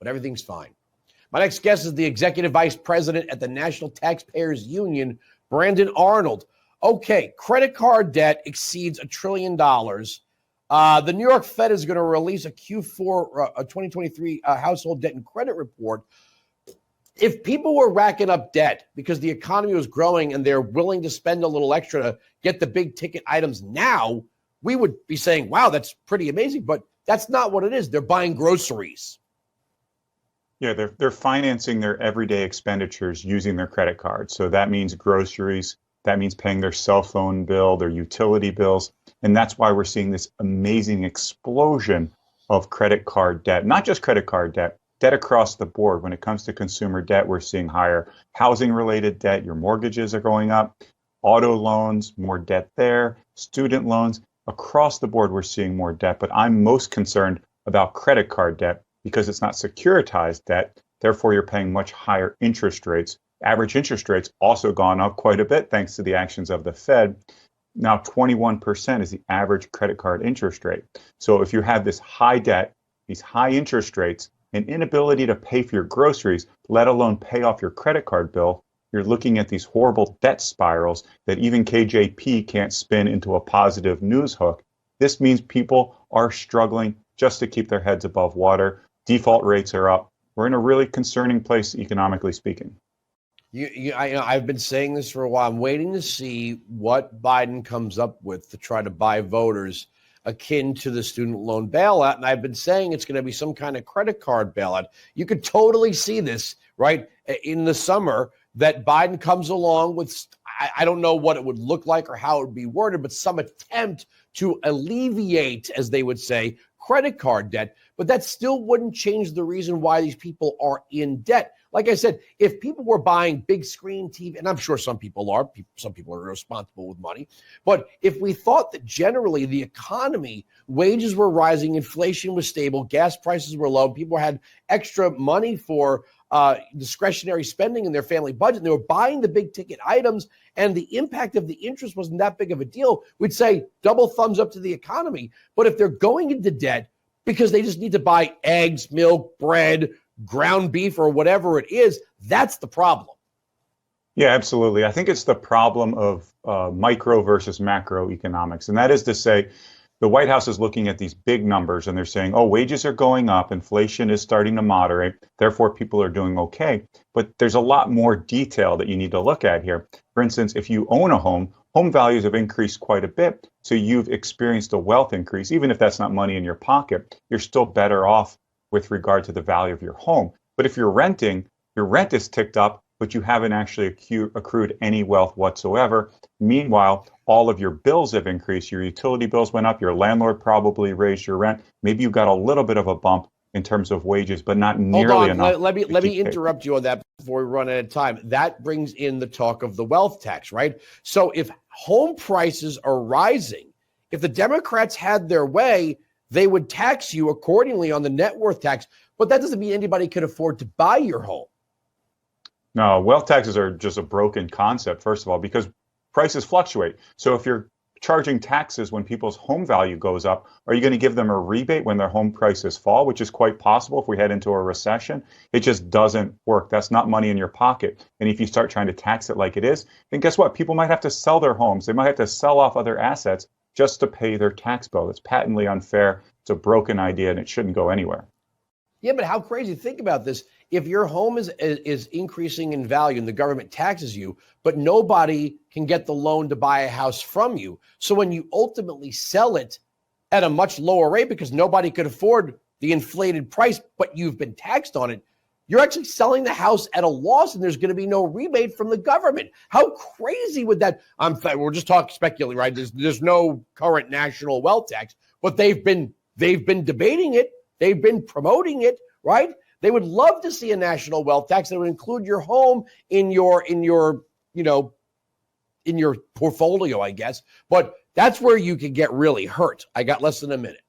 but everything's fine. My next guest is the executive vice president at the National Taxpayers Union, Brandon Arnold. Okay, credit card debt exceeds $1 trillion. The New York Fed is going to release a Q4 2023 household debt and credit report. If people were racking up debt because the economy was growing and they're willing to spend a little extra to get the big ticket items now, we would be saying, wow, that's pretty amazing. But that's not what it is. They're buying groceries. Yeah, they're financing their everyday expenditures using their credit card. So that means groceries, that means paying their cell phone bill, their utility bills. And that's why we're seeing this amazing explosion of credit card debt, not just credit card debt across the board. When it comes to consumer debt, we're seeing higher housing related debt. Your mortgages are going up, auto loans, more debt there, student loans. Across the board, we're seeing more debt. But I'm most concerned about credit card debt because it's not securitized debt. Therefore, you're paying much higher interest rates. Average interest rates also gone up quite a bit thanks to the actions of the Fed. Now 21% is the average credit card interest rate. So if you have this high debt, these high interest rates, an inability to pay for your groceries, let alone pay off your credit card bill, you're looking at these horrible debt spirals that even KJP can't spin into a positive news hook. This means people are struggling just to keep their heads above water. Default rates are up. We're in a really concerning place economically speaking. I've been saying this for a while. I'm waiting to see what Biden comes up with to try to buy voters akin to the student loan bailout. And I've been saying it's going to be some kind of credit card bailout. You could totally see this, right, in the summer, that Biden comes along with, I don't know what it would look like or how it would be worded, but some attempt to alleviate, as they would say, credit card debt. But that still wouldn't change the reason why these people are in debt. Like I said, if people were buying big screen TV, and I'm sure some people are, some people are irresponsible with money, but if we thought that generally the economy, wages were rising, inflation was stable, gas prices were low, people had extra money for discretionary spending in their family budget, and they were buying the big ticket items, and the impact of the interest wasn't that big of a deal, we'd say double thumbs up to the economy. But if they're going into debt because they just need to buy eggs, milk, bread, ground beef, or whatever it is, that's the problem. Yeah, absolutely. I think it's the problem of micro versus macro economics. And that is to say, the White House is looking at these big numbers and they're saying, oh, wages are going up, inflation is starting to moderate, therefore people are doing okay. But there's a lot more detail that you need to look at here. For instance, if you own a home, home values have increased quite a bit. So you've experienced a wealth increase. Even if that's not money in your pocket, you're still better off with regard to the value of your home. But if you're renting, your rent is ticked up, but you haven't actually accrued any wealth whatsoever. Meanwhile, all of your bills have increased. Your utility bills went up. Your landlord probably raised your rent. Maybe you got a little bit of a bump in terms of wages, but not nearly enough. Let me interrupt you on that before we run out of time. That brings in the talk of the wealth tax, right? So if home prices are rising, if the Democrats had their way, they would tax you accordingly on the net worth tax. But that doesn't mean anybody could afford to buy your home. No, wealth taxes are just a broken concept, first of all, because prices fluctuate. So if you're charging taxes when people's home value goes up, are you going to give them a rebate when their home prices fall, which is quite possible if we head into a recession? It just doesn't work. That's not money in your pocket. And if you start trying to tax it like it is, then guess what? People might have to sell their homes. They might have to sell off other assets just to pay their tax bill. It's patently unfair. It's a broken idea and it shouldn't go anywhere. Yeah, but how crazy. Think about this. If your home is increasing in value and the government taxes you, but nobody can get the loan to buy a house from you. So when you ultimately sell it at a much lower rate because nobody could afford the inflated price, but you've been taxed on it, you're actually selling the house at a loss and there's going to be no rebate from the government. How crazy would that? We're just talking speculating, right? There's no current national wealth tax, but they've been debating it. They've been promoting it, right? They would love to see a national wealth tax that would include your home in your portfolio, I guess. But that's where you could get really hurt. I got less than a minute.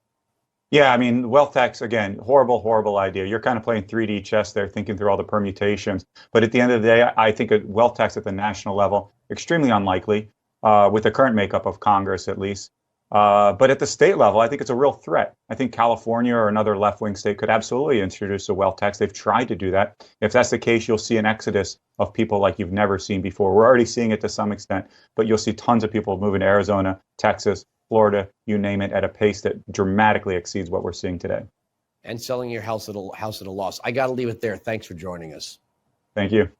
Yeah, I mean, wealth tax, again, horrible idea. You're kind of playing 3D chess there, thinking through all the permutations. But at the end of the day, I think a wealth tax at the national level, extremely unlikely, with the current makeup of Congress at least. But at the state level, I think it's a real threat. I think California or another left-wing state could absolutely introduce a wealth tax. They've tried to do that. If that's the case, you'll see an exodus of people like you've never seen before. We're already seeing it to some extent, but you'll see tons of people moving to Arizona, Texas, Florida, you name it, at a pace that dramatically exceeds what we're seeing today. And selling your house at a loss. I got to leave it there. Thanks for joining us. Thank you.